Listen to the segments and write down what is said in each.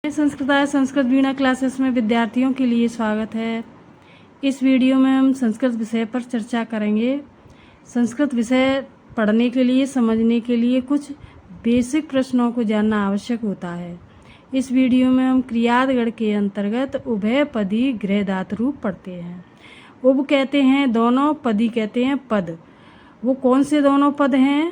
संस्कृत वीणा classes में विद्यार्थियों के लिए स्वागत है। इस वीडियो में हम संस्कृत विषय पर चर्चा करेंगे। संस्कृत विषय पढ़ने के लिए, समझने के लिए कुछ बेसिक प्रश्नों को जानना आवश्यक होता है। इस वीडियो में हम क्रियादगढ़ के अंतर्गत उभयपदी गृह धातु रूप पढ़ते हैं। उभ कहते हैं दोनों, पदी कहते हैं पद। वो कौन से दोनों पद हैं?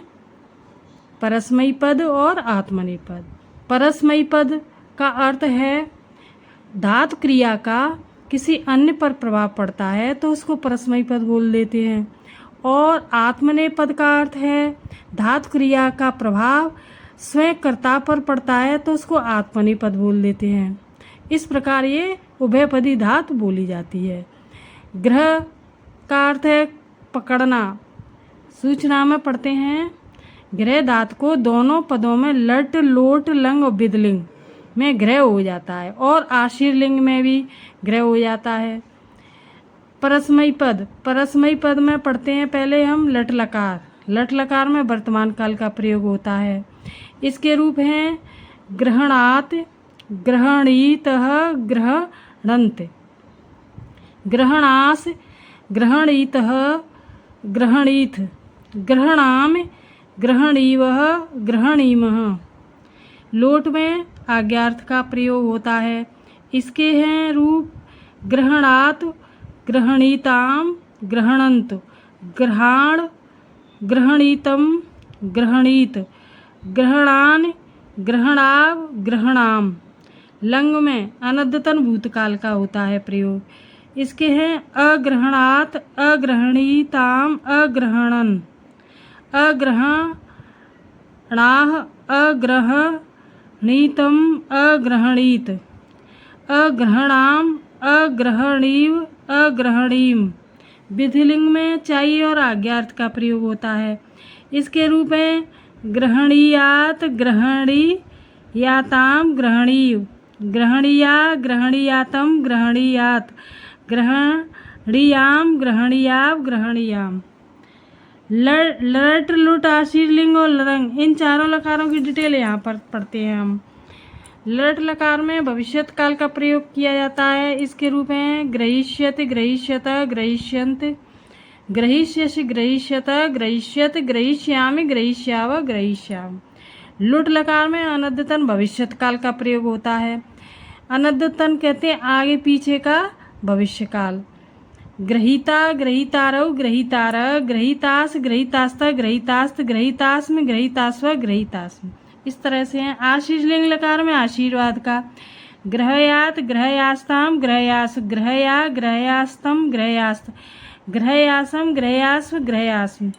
परस्मयी पद और आत्मनेपद पद। परस्मयी पद का अर्थ है धातु क्रिया का किसी अन्य पर प्रभाव पड़ता है तो उसको परस्मयी पद बोल देते हैं। और आत्मनेपद पद का अर्थ है धातु क्रिया का प्रभाव स्वयं कर्ता पर पड़ता है तो उसको आत्मनेपद पद बोल देते हैं। इस प्रकार ये उभयपदी धातु बोली जाती है। ग्रह का अर्थ है पकड़ना। सूचना में पढ़ते हैं गृह धातु को दोनों पदों में लट, लोट, लंग और विदलिंग में ग्रह हो जाता है और आशीर्लिंग में भी ग्रह हो जाता है। परस्मयी पद में पढ़ते हैं पहले हम लट लकार। लट लकार में वर्तमान काल का प्रयोग होता है। इसके रूप हैं ग्रहणात, ग्रहणीतः, ग्रहणन्त, ग्रहणास, ग्रहणीतः, ग्रहणीथ, ग्रहणाम, ग्रहणीवः, ग्रहणीमः। लोट में आज्ञार्थ का प्रयोग होता है। इसके हैं रूप ग्रहणात, ग्रहणीताम, ग्रहणंत, ग्रहाण, ग्रहणीतम, ग्रहणीत, ग्रहणान, ग्रहणाव, ग्रहणाम। लंग में अनद्यतन भूतकाल का होता है प्रयोग। इसके हैं अग्रहणात, अग्रहणीताम, अग्रहणन, अग्रहणाह, अग्रहणीतम, अग्रहणीत, अग्रहणाम, अग्रहणीव, अग्रहणीम। विधिलिंग में चाई और आज्ञार्थ का प्रयोग होता है। इसके रूप हैं ग्रहणीयात, ग्रहणीयाताम, ग्रहणीव, ग्रहणीया, ग्रहणीयातम, ग्रहणीयात, ग्रहणीयाम, ग्रहणीयाव, ग्रहणीयाम। लट, लुट, आशीर्लिंग और लरंग, इन चारों लकारों की डिटेल यहाँ पर पढ़ते हैं हम। लट लकार में भविष्यत काल का प्रयोग किया जाता है। इसके रूप हैं ग्रहीष्यत, ग्रहीष्यत, ग्रहीष्यन्त, ग्रहीष्यसि, ग्रहीष्यत, ग्रहीष्यत, ग्रहीष्यामि, ग्रहीष्याव, ग्रहीष्याम। लुट लकार में अनद्यतन भविष्यत काल का प्रयोग होता है। अनद्यतन कहते हैं आगे पीछे का भविष्य काल। ग्रहीता, ग्रहीतारौ, ग्रहीतार, ग्रहीतास, ग्रहीतास्त, ग्रहीतास्त, ग्रहीतास्म, ग्रहीतास्व, ग्रहीतास्म। इस तरह से हैं। आशीर्लिंग लकार में आशीर्वाद का ग्रहयात, ग्रहयास्ताम, ग्रहयास, ग्रहया, ग्रहयास्तम, ग्रहयास्त, ग्रहयासम, ग्रहयास्व, ग्रहयास्म।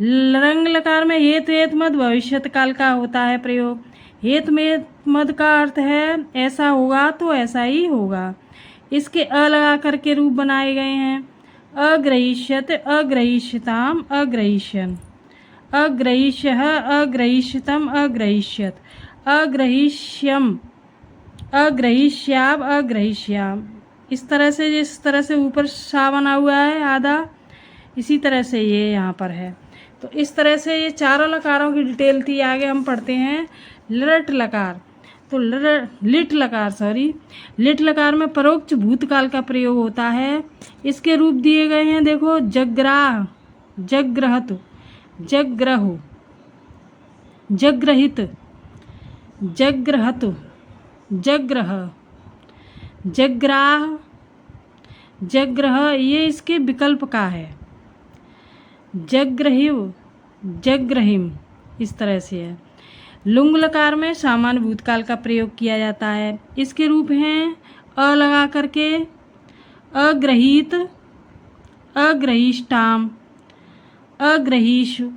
लरंग लकार में हेतु, हेत मद भविष्यत काल का होता है प्रयोग। हेतु में मद का अर्थ है ऐसा होगा तो ऐसा ही होगा। इसके अ लगा करके रूप बनाए गए हैं। अग्रहीष्यत, अग्रहीष्यताम, अग्रहीष्यन, अग्रहीष्यः, अग्रहीष्यतम, अग्रहीष्यत, अग्रहीष्यम, अग्रहीष्याव, अग्रहीष्याम। इस तरह से जिस तरह से ऊपर सा बना हुआ है आधा, इसी तरह से ये यहाँ पर है। तो इस तरह से ये चारों लकारों की डिटेल थी। आगे हम पढ़ते हैं लट लकार। तो लिट लकार में परोक्ष भूतकाल का प्रयोग होता है। इसके रूप दिए गए हैं, देखो जग्राह, जग्रहतु, जग्रहु, जग्रहित, जग्रहतु, जग्रह, जग्राह, जग्रह, ये इसके विकल्प का है। जग्रहिव, जग्रहिम, इस तरह से है। लुंग लकार में सामान्य भूतकाल का प्रयोग किया जाता है। इसके रूप हैं अ लगा करके अग्रहीत, अग्रहीष्टाम, अग्रहीषु,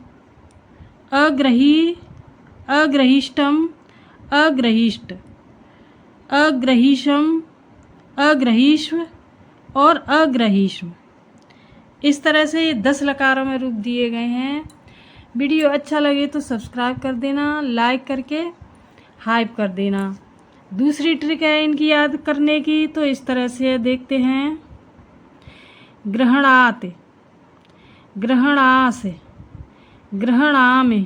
अग्रही, अग्रहीष्टम, अग्रहीष्ट, अग्रहीषम, अग्रहीष्व और अग्रहीष्व। इस तरह से ये 10 लकारों में रूप दिए गए हैं। वीडियो अच्छा लगे तो सब्सक्राइब कर देना, लाइक करके हाइप कर देना। दूसरी ट्रिक है इनकी याद करने की, तो इस तरह से देखते हैं। ग्रहणात, ग्रहणास, ग्रहणामि,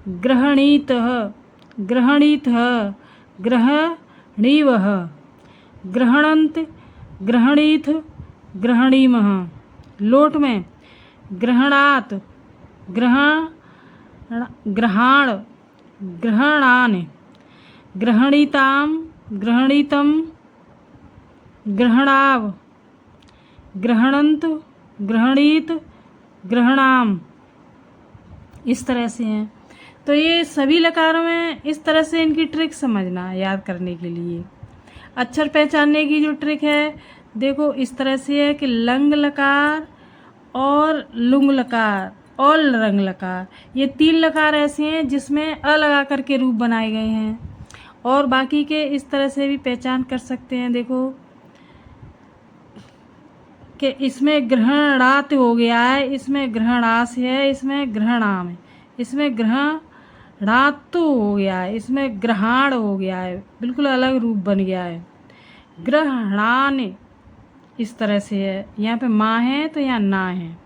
ग्रहणीतः, ग्रहणीतः, ग्रहणीवः, ग्रहणन्त, ग्रहणीथ, ग्रहणीमः। लोट में ग्रहणात्, ग्रहाण, ग्रहणान, ग्रहणीताम, ग्रहणीतम, ग्रहणाव, ग्रहणंत, ग्रहणीत, ग्रहणाम। इस तरह से हैं। तो ये सभी लकारों में इस तरह से इनकी ट्रिक समझना याद करने के लिए। अक्षर पहचानने की जो ट्रिक है देखो इस तरह से है कि लंग लकार और लुंग लकार और रंग लकार, ये 3 लकार ऐसे हैं जिसमें अ लगा करके रूप बनाए गए हैं। और बाकी के इस तरह से भी पहचान कर सकते हैं। देखो कि इसमें ग्रहणात हो गया है, इसमें ग्रहणास है, इसमें ग्रहणाम है, इसमें ग्रहणात हो गया है, इसमें ग्रहण हो गया है, बिल्कुल अलग रूप बन गया है। ग्रहणान इस तरह से है, यहाँ पे माँ है तो यहाँ ना है।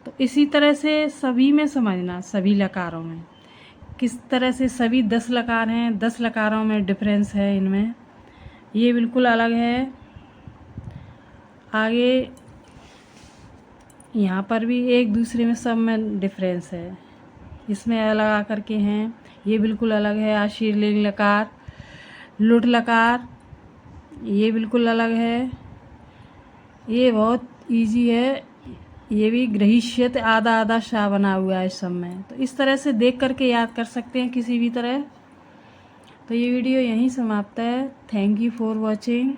तो इसी तरह से सभी में समझना, सभी लकारों में किस तरह से सभी 10 लकार हैं, 10 लकारों में डिफरेंस है इनमें, ये बिल्कुल अलग है। आगे यहाँ पर भी एक दूसरे में सब में डिफरेंस है, इसमें अलग लगा करके हैं, ये बिल्कुल अलग है। आशीर्लिंग लकार, लुट लकार, ये बिल्कुल अलग है। ये बहुत इजी है, ये भी ग्रहिष्यत आधा आधा शाह बना हुआ है इस सब में। तो इस तरह से देख करके याद कर सकते हैं किसी भी तरह। तो ये वीडियो यहीं समाप्त है। Thank you for watching.